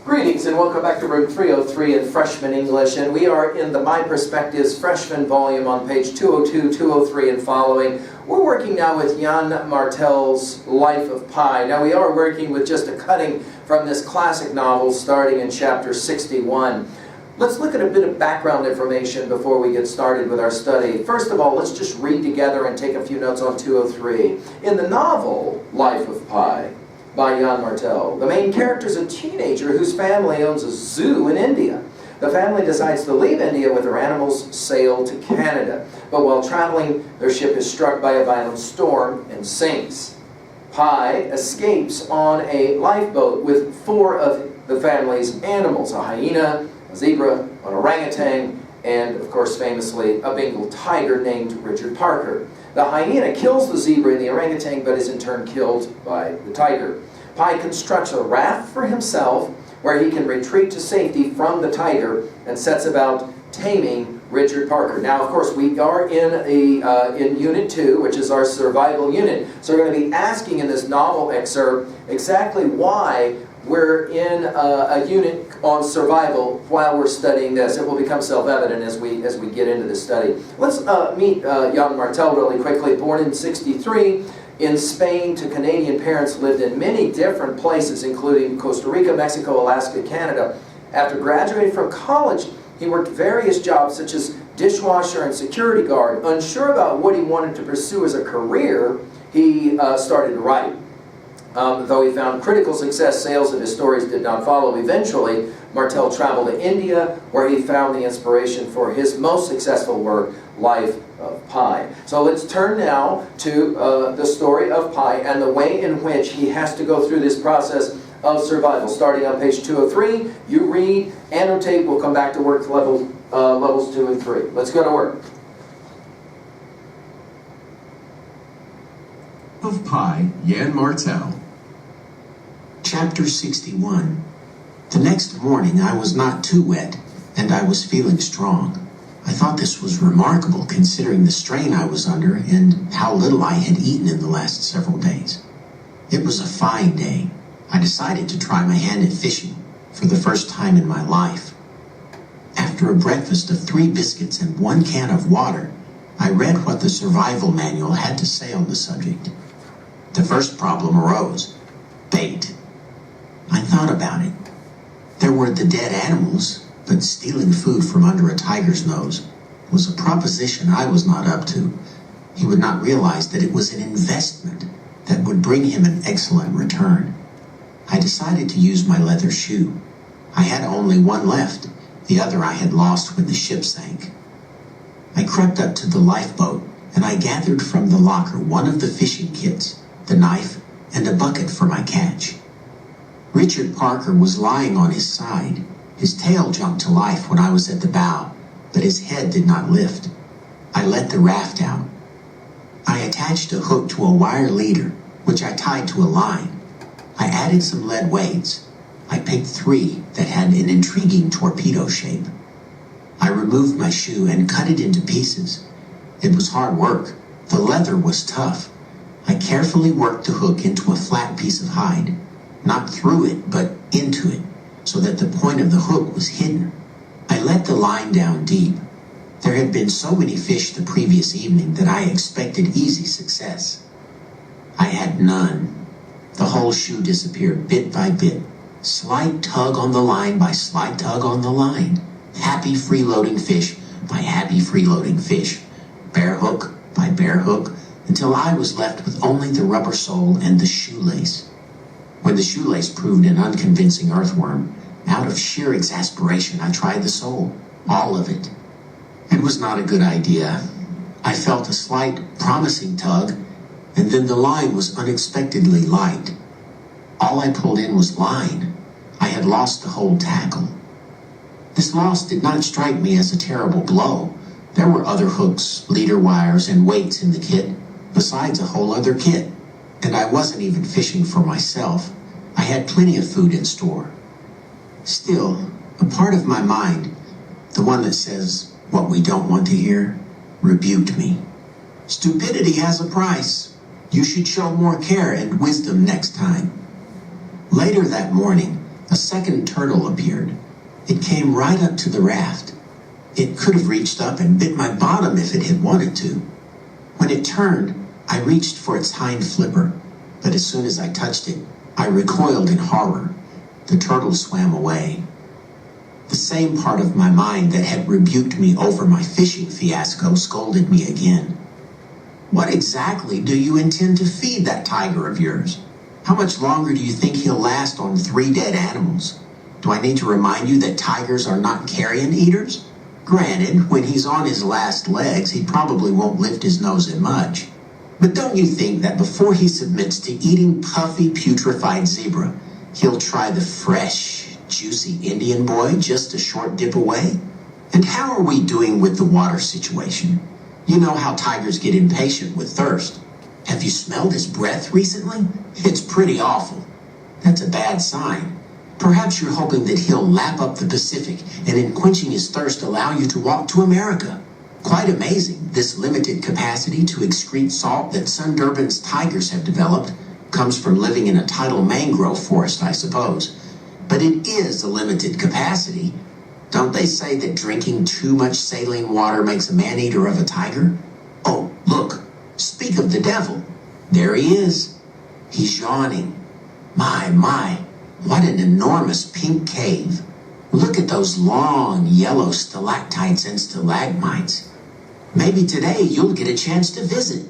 Greetings and welcome back to room 303 in Freshman English, and we are in the MyPerspectives freshman volume on page 202, 203 and following. We're working now with Yann Martl's Life of Pi. Now we are working with just a cutting from this classic novel starting in chapter 61. Let's look at a bit of background information before we get started with our study. First of all, let's just read together and take a few notes on 203. In the novel Life of Pi by Yann Martl, the main character is a teenager whose family owns a zoo in India. The family decides to leave India with their animals, sail to Canada. But while traveling, their ship is struck by a violent storm and sinks. Pi escapes on a lifeboat with 4 of the family's animals: a hyena, a zebra, an orangutan, and of course famously a Bengal tiger named Richard Parker. The hyena kills the zebra and the orangutan, but is in turn killed by the tiger. Pi constructs a raft for himself where he can retreat to safety from the tiger and sets about taming Richard Parker. Now, of course, we are in Unit 2, which is our survival unit. So we're going to be asking in this novel excerpt exactly why we're in a unit on survival while we're studying this. It will become self-evident as we get into this study. Let's meet Yann Martl really quickly. Born in '63 in Spain to Canadian parents, lived in many different places, including Costa Rica, Mexico, Alaska, Canada. After graduating from college, he worked various jobs such as dishwasher and security guard. Unsure about what he wanted to pursue as a career, he started to write. Though he found critical success, sales of his stories did not follow. Eventually, Martl traveled to India, where he found the inspiration for his most successful work, Life of Pi. So let's turn now to the story of Pi and the way in which he has to go through this process of survival. Starting on page 203, you read, annotate, we'll come back to work levels 2 and 3. Let's go to work. Of Pi, Yann Martl. Chapter 61. The next morning I was not too wet, and I was feeling strong. I thought this was remarkable considering the strain I was under and how little I had eaten in the last several days. It was a fine day. I decided to try my hand at fishing for the first time in my life. After a breakfast of 3 biscuits and 1 can of water, I read what the survival manual had to say on the subject. The first problem arose: bait. I thought about it. There were the dead animals, but stealing food from under a tiger's nose was a proposition I was not up to. He would not realize that it was an investment that would bring him an excellent return. I decided to use my leather shoe. I had only 1 left. The other I had lost when the ship sank. I crept up to the lifeboat, and I gathered from the locker 1 of the fishing kits, the knife, and a bucket for my catch. Richard Parker was lying on his side. His tail jumped to life when I was at the bow, but his head did not lift. I let the raft out. I attached a hook to a wire leader, which I tied to a line. I added some lead weights. I picked 3 that had an intriguing torpedo shape. I removed my shoe and cut it into pieces. It was hard work. The leather was tough. I carefully worked the hook into a flat piece of hide, not through it, but into it, so that the point of the hook was hidden. I let the line down deep. There had been so many fish the previous evening that I expected easy success. I had none. The whole shoe disappeared bit by bit. Slight tug on the line by slight tug on the line. Happy freeloading fish by happy freeloading fish. Bare hook by bare hook, until I was left with only the rubber sole and the shoelace. When the shoelace proved an unconvincing earthworm, out of sheer exasperation I tried the sole, all of it. It was not a good idea. I felt a slight, promising tug, and then the line was unexpectedly light. All I pulled in was line. I had lost the whole tackle. This loss did not strike me as a terrible blow. There were other hooks, leader wires, and weights in the kit, besides a whole other kit. And I wasn't even fishing for myself. I had plenty of food in store. Still, a part of my mind, the one that says what we don't want to hear, rebuked me. Stupidity has a price. You should show more care and wisdom next time. Later that morning, A second turtle appeared. It came right up to the raft. It could have reached up and bit my bottom if it had wanted to. When it turned, I reached for its hind flipper, but as soon as I touched it, I recoiled in horror. The turtle swam away. The same part of my mind that had rebuked me over my fishing fiasco scolded me again. What exactly do you intend to feed that tiger of yours? How much longer do you think he'll last on 3 dead animals? Do I need to remind you that tigers are not carrion eaters? Granted, when he's on his last legs, he probably won't lift his nose at much. But don't you think that before he submits to eating puffy, putrefied zebra, he'll try the fresh, juicy Indian boy just a short dip away? And how are we doing with the water situation? You know how tigers get impatient with thirst. Have you smelled his breath recently? It's pretty awful. That's a bad sign. Perhaps you're hoping that he'll lap up the Pacific and in quenching his thirst allow you to walk to America. Quite amazing, this limited capacity to excrete salt that Sundarbans tigers have developed comes from living in a tidal mangrove forest, I suppose. But it is a limited capacity. Don't they say that drinking too much saline water makes a man-eater of a tiger? Oh, look, speak of the devil. There he is. He's yawning. My, what an enormous pink cave. Look at those long yellow stalactites and stalagmites. Maybe today you'll get a chance to visit.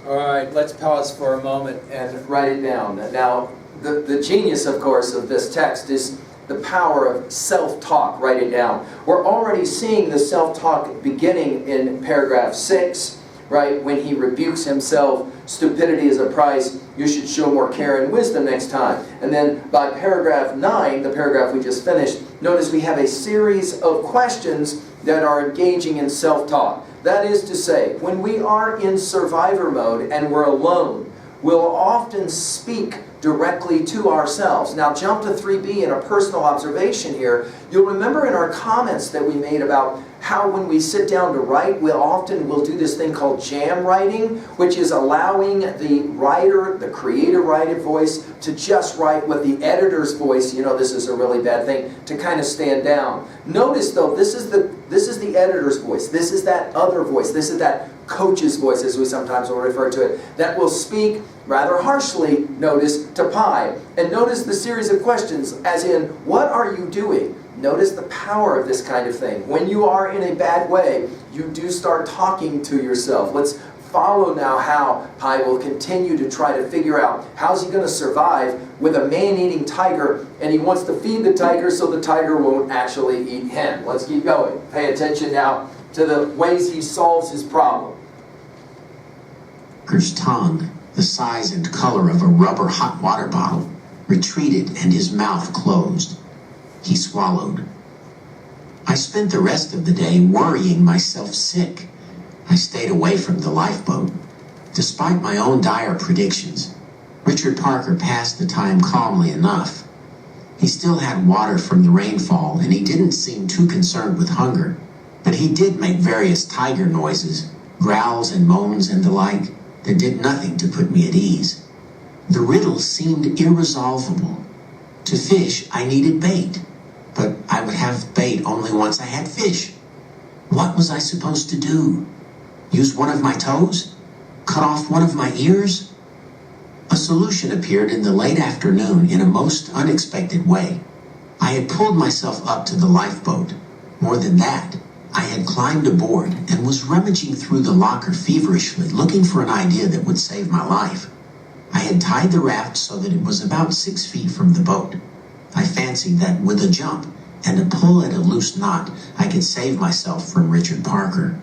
All right, let's pause for a moment and write it down. Now, the genius, of course, of this text is the power of self-talk. Write it down. We're already seeing the self-talk beginning in paragraph 6, right? When he rebukes himself, stupidity is a price, you should show more care and wisdom next time. And then by paragraph 9, the paragraph we just finished, notice we have a series of questions that are engaging in self-talk. That is to say, when we are in survivor mode and we're alone, we'll often speak directly to ourselves. Now jump to 3b in a personal observation here. You'll remember in our comments that we made about how when we sit down to write, we'll do this thing called jam writing, which is allowing the writer, the creative writer voice, to just write with the editor's voice, you know this is a really bad thing, to kind of stand down. Notice though, this is the editor's voice, this is that other voice, this is that coach's voice, as we sometimes will refer to it, that will speak rather harshly, notice, to Pi. And notice the series of questions, as in, what are you doing? Notice the power of this kind of thing. When you are in a bad way, you do start talking to yourself. Let's follow now how Pi will continue to try to figure out how's he going to survive with a man-eating tiger, and he wants to feed the tiger so the tiger won't actually eat him. Let's keep going. Pay attention now to the ways he solves his problem. Tiger's tongue, the size and color of a rubber hot water bottle, retreated and his mouth closed. He swallowed. I spent the rest of the day worrying myself sick. I stayed away from the lifeboat. Despite my own dire predictions, Richard Parker passed the time calmly enough. He still had water from the rainfall, and he didn't seem too concerned with hunger, but he did make various tiger noises, growls and moans and the like, that did nothing to put me at ease. The riddle seemed irresolvable. To fish, I needed bait, but I would have bait only once I had fish. What was I supposed to do? Use one of my toes? Cut off one of my ears? A solution appeared in the late afternoon in a most unexpected way. I had pulled myself up to the lifeboat. More than that, I had climbed aboard and was rummaging through the locker feverishly, looking for an idea that would save my life. I had tied the raft so that it was about 6 feet from the boat. I fancied that with a jump and a pull at a loose knot, I could save myself from Richard Parker.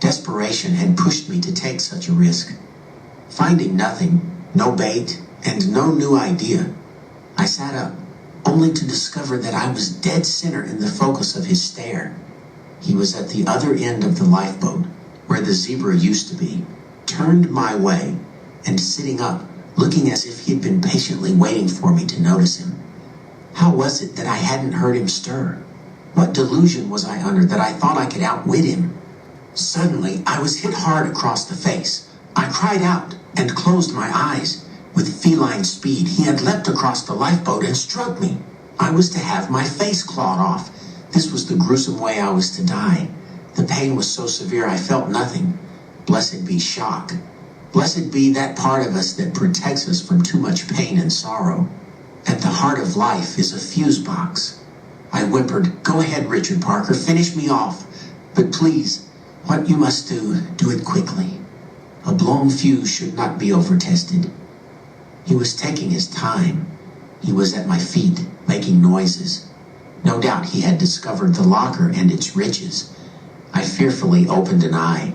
Desperation had pushed me to take such a risk. Finding nothing, no bait, and no new idea, I sat up, only to discover that I was dead center in the focus of his stare. He was at the other end of the lifeboat, where the zebra used to be, turned my way, and sitting up, looking as if he had been patiently waiting for me to notice him. How was it that I hadn't heard him stir? What delusion was I under that I thought I could outwit him? Suddenly, I was hit hard across the face. I cried out and closed my eyes. With feline speed, he had leapt across the lifeboat and struck me. I was to have my face clawed off. This was the gruesome way I was to die. The pain was so severe I felt nothing. Blessed be shock. Blessed be that part of us that protects us from too much pain and sorrow. At the heart of life is a fuse box. I whimpered, "Go ahead, Richard Parker, finish me off. But please, what you must do, do it quickly. A blown fuse should not be over-tested." He was taking his time. He was at my feet, making noises. No doubt he had discovered the locker and its riches. I fearfully opened an eye.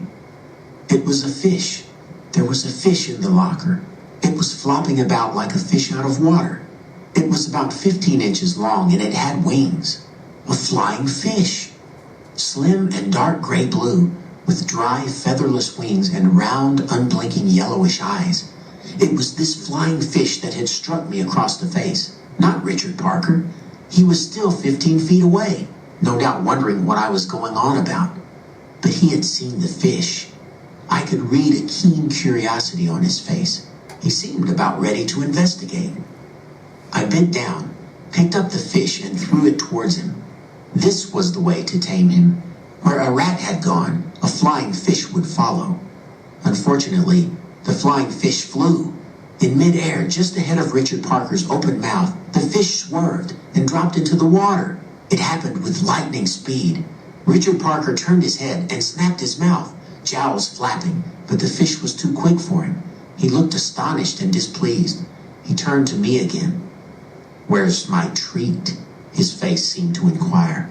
It was a fish. There was a fish in the locker. It was flopping about like a fish out of water. It was about 15 inches long and it had wings. A flying fish. Slim and dark gray blue, with dry, featherless wings and round, unblinking yellowish eyes. It was this flying fish that had struck me across the face, not Richard Parker. He was still 15 feet away, no doubt wondering what I was going on about. But he had seen the fish. I could read a keen curiosity on his face. He seemed about ready to investigate. I bent down, picked up the fish, and threw it towards him. This was the way to tame him. Where a rat had gone, a flying fish would follow. Unfortunately, the flying fish flew. In midair, just ahead of Richard Parker's open mouth, the fish swerved and dropped into the water. It happened with lightning speed. Richard Parker turned his head and snapped his mouth, jowls flapping, but the fish was too quick for him. He looked astonished and displeased. He turned to me again. "Where's my treat?" his face seemed to inquire.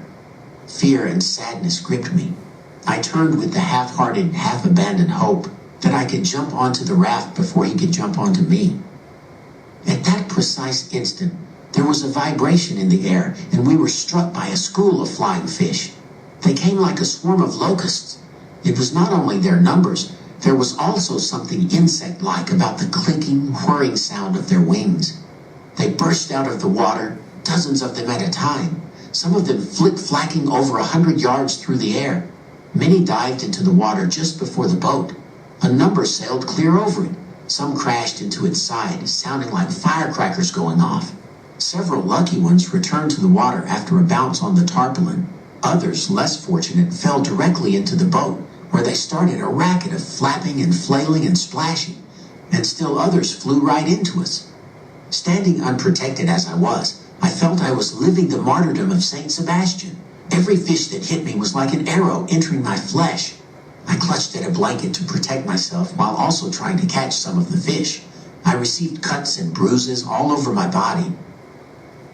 Fear and sadness gripped me. I turned with the half-hearted, half-abandoned hope that I could jump onto the raft before he could jump onto me. At that precise instant, there was a vibration in the air, and we were struck by a school of flying fish. They came like a swarm of locusts. It was not only their numbers, there was also something insect-like about the clicking, whirring sound of their wings. They burst out of the water, dozens of them at a time, some of them flick-flacking over 100 yards through the air. Many dived into the water just before the boat. A number sailed clear over it. Some crashed into its side, sounding like firecrackers going off. Several lucky ones returned to the water after a bounce on the tarpaulin. Others, less fortunate, fell directly into the boat, where they started a racket of flapping and flailing and splashing, and still others flew right into us. Standing unprotected as I was, I felt I was living the martyrdom of Saint Sebastian. Every fish that hit me was like an arrow entering my flesh. I clutched at a blanket to protect myself while also trying to catch some of the fish. I received cuts and bruises all over my body.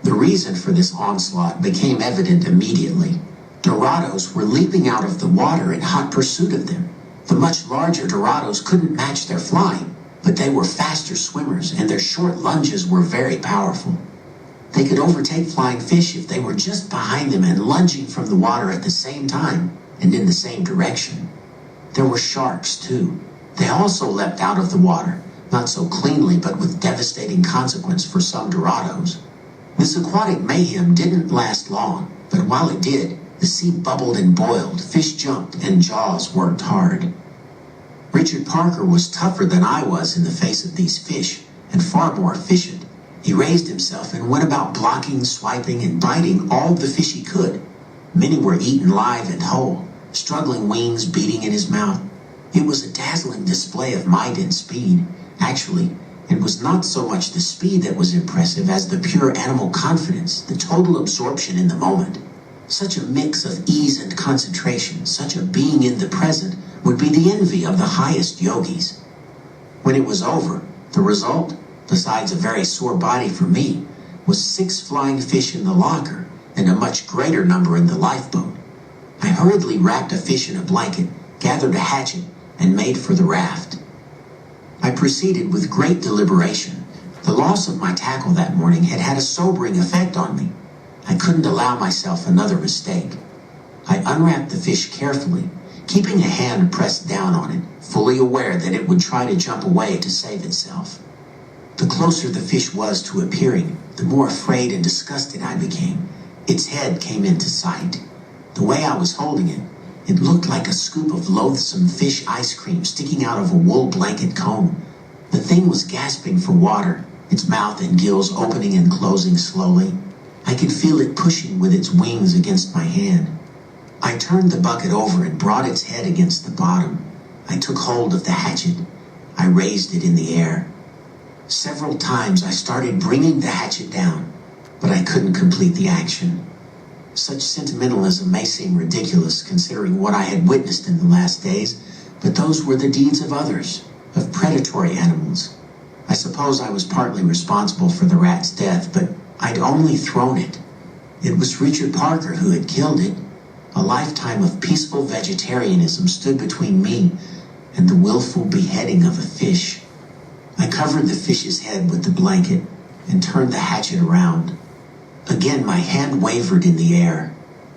The reason for this onslaught became evident immediately. Dorados were leaping out of the water in hot pursuit of them. The much larger Dorados couldn't match their flying, but they were faster swimmers and their short lunges were very powerful. They could overtake flying fish if they were just behind them and lunging from the water at the same time and in the same direction. There were sharks, too. They also leapt out of the water, not so cleanly but with devastating consequence for some Dorados. This aquatic mayhem didn't last long, but while it did, the sea bubbled and boiled, fish jumped, and jaws worked hard. Richard Parker was tougher than I was in the face of these fish, and far more efficient. He raised himself and went about blocking, swiping, and biting all the fish he could. Many were eaten live and whole, struggling wings beating in his mouth. It was a dazzling display of might and speed. Actually, it was not so much the speed that was impressive as the pure animal confidence, the total absorption in the moment. Such a mix of ease and concentration, such a being in the present, would be the envy of the highest yogis. When it was over, the result, besides a very sore body for me, was 6 flying fish in the locker and a much greater number in the lifeboat. I hurriedly wrapped a fish in a blanket, gathered a hatchet, and made for the raft. I proceeded with great deliberation. The loss of my tackle that morning had had a sobering effect on me. I couldn't allow myself another mistake. I unwrapped the fish carefully, keeping a hand pressed down on it, fully aware that it would try to jump away to save itself. The closer the fish was to appearing, the more afraid and disgusted I became. Its head came into sight. The way I was holding it, it looked like a scoop of loathsome fish ice cream sticking out of a wool blanket cone. The thing was gasping for water, its mouth and gills opening and closing slowly. I could feel it pushing with its wings against my hand. I turned the bucket over and brought its head against the bottom. I took hold of the hatchet. I raised it in the air. Several times I started bringing the hatchet down, but I couldn't complete the action. Such sentimentalism may seem ridiculous considering what I had witnessed in the last days, but those were the deeds of others, of predatory animals. I suppose I was partly responsible for the rat's death, but I'd only thrown it. It was Richard Parker who had killed it. A lifetime of peaceful vegetarianism stood between me and the willful beheading of a fish. I covered the fish's head with the blanket and turned the hatchet around. Again, my hand wavered in the air.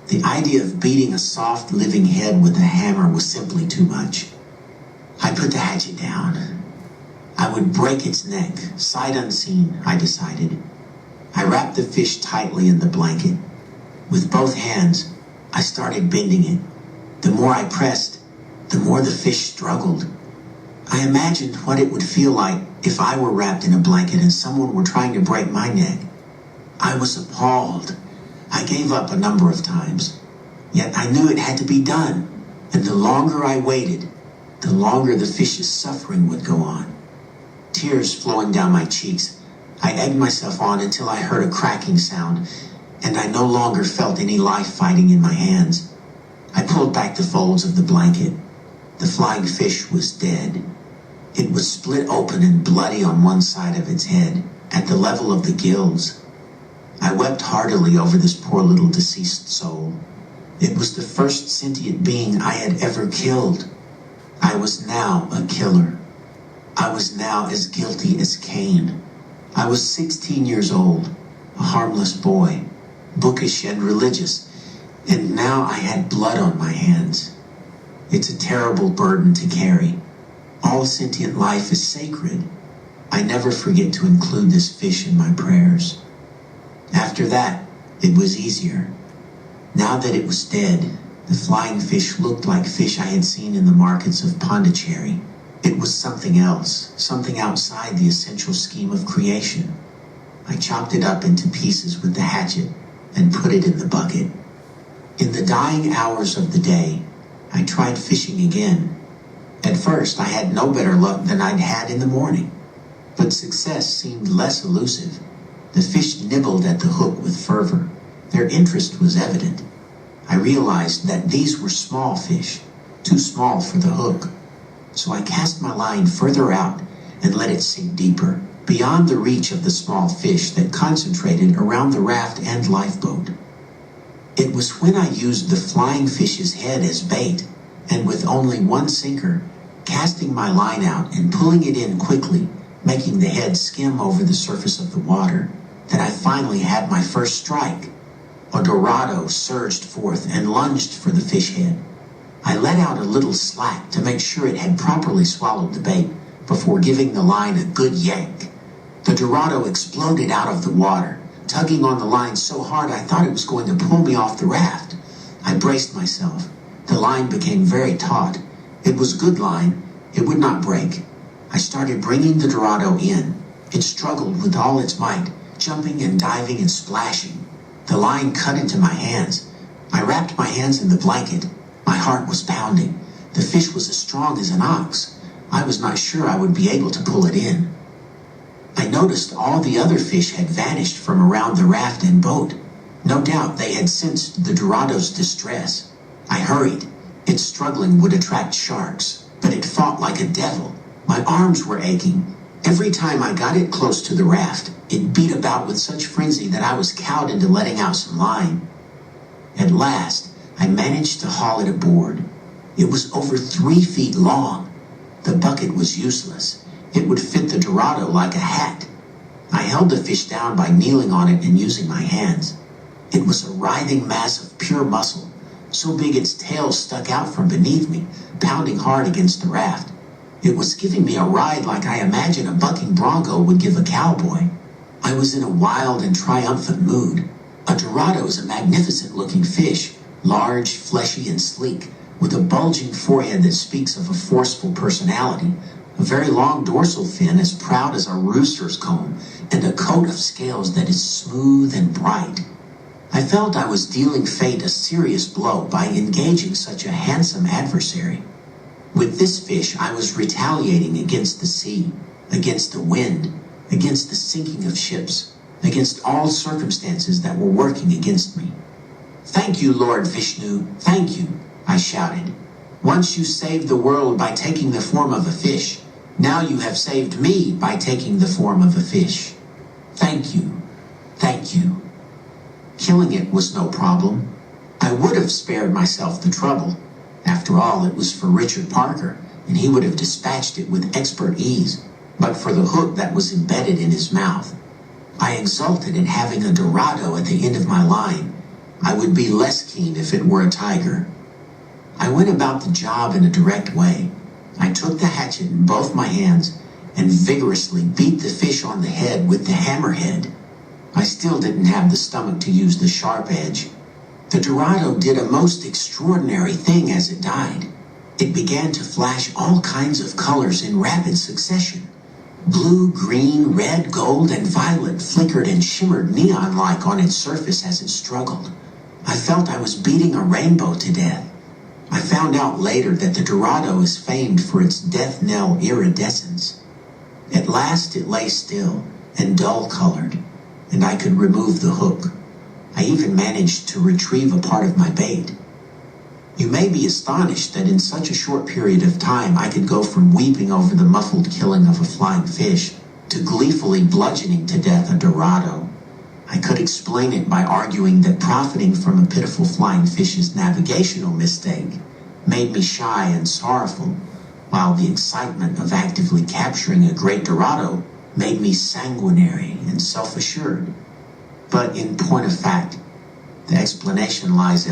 The idea of beating a soft, living head with a hammer was simply too much. I put the hatchet down. I would break its neck, sight unseen, I decided. I wrapped the fish tightly in the blanket. With both hands, I started bending it. The more I pressed, the more the fish struggled. I imagined what it would feel like if I were wrapped in a blanket and someone were trying to break my neck. I was appalled. I gave up a number of times. Yet I knew it had to be done, and the longer I waited, the longer the fish's suffering would go on. Tears flowing down my cheeks, I egged myself on until I heard a cracking sound, and I no longer felt any life fighting in my hands. I pulled back the folds of the blanket. The flying fish was dead. It was split open and bloody on one side of its head, at the level of the gills. I wept heartily over this poor little deceased soul. It was the first sentient being I had ever killed. I was now a killer. I was now as guilty as Cain. I was 16 years old, a harmless boy, bookish and religious, and now I had blood on my hands. It's a terrible burden to carry. All sentient life is sacred. I never forget to include this fish in my prayers. After that, it was easier. Now that it was dead, the flying fish looked like fish I had seen in the markets of Pondicherry. It was something else, something outside the essential scheme of creation. I chopped it up into pieces with the hatchet and put it in the bucket. In the dying hours of the day, I tried fishing again. At first, I had no better luck than I'd had in the morning, but success seemed less elusive. The fish nibbled at the hook with fervor. Their interest was evident. I realized that these were small fish, too small for the hook. So I cast my line further out and let it sink deeper, beyond the reach of the small fish that concentrated around the raft and lifeboat. It was when I used the flying fish's head as bait, and with only one sinker, casting my line out and pulling it in quickly, making the head skim over the surface of the water, that I finally had my first strike. A dorado surged forth and lunged for the fish head. I let out a little slack to make sure it had properly swallowed the bait before giving the line a good yank. The dorado exploded out of the water, tugging on the line so hard I thought it was going to pull me off the raft. I braced myself. The line became very taut. It was good line. It would not break. I started bringing the dorado in. It struggled with all its might, jumping and diving and splashing. The line cut into my hands. I wrapped my hands in the blanket. My heart was pounding. The fish was as strong as an ox. I was not sure I would be able to pull it in. I noticed all the other fish had vanished from around the raft and boat. No doubt they had sensed the dorado's distress. I hurried. Its struggling would attract sharks, but it fought like a devil. My arms were aching. Every time I got it close to the raft, it beat about with such frenzy that I was cowed into letting out some line. At last, I managed to haul it aboard. It was over 3 feet long. The bucket was useless. It would fit the dorado like a hat. I held the fish down by kneeling on it and using my hands. It was a writhing mass of pure muscle, so big its tail stuck out from beneath me, pounding hard against the raft. It was giving me a ride like I imagine a bucking bronco would give a cowboy. I was in a wild and triumphant mood. A dorado is a magnificent-looking fish, large, fleshy, and sleek, with a bulging forehead that speaks of a forceful personality, a very long dorsal fin as proud as a rooster's comb, and a coat of scales that is smooth and bright. I felt I was dealing fate a serious blow by engaging such a handsome adversary. With this fish, I was retaliating against the sea, against the wind, against the sinking of ships, against all circumstances that were working against me. "Thank you, Lord Vishnu, thank you," I shouted. "Once you saved the world by taking the form of a fish, now you have saved me by taking the form of a fish. Thank you, thank you." Killing it was no problem. I would have spared myself the trouble. After all, it was for Richard Parker, and he would have dispatched it with expert ease, but for the hook that was embedded in his mouth. I exulted in having a Dorado at the end of my line. I would be less keen if it were a tiger. I went about the job in a direct way. I took the hatchet in both my hands and vigorously beat the fish on the head with the hammerhead. I still didn't have the stomach to use the sharp edge. The Dorado did a most extraordinary thing as it died. It began to flash all kinds of colors in rapid succession. Blue, green, red, gold, and violet flickered and shimmered neon-like on its surface as it struggled. I felt I was beating a rainbow to death. I found out later that the Dorado is famed for its death knell iridescence. At last it lay still and dull-colored, and I could remove the hook. I even managed to retrieve a part of my bait. You may be astonished that in such a short period of time I could go from weeping over the muffled killing of a flying fish to gleefully bludgeoning to death a Dorado. I could explain it by arguing that profiting from a pitiful flying fish's navigational mistake made me shy and sorrowful, while the excitement of actively capturing a great Dorado made me sanguinary and self-assured. But in point of fact, the explanation lies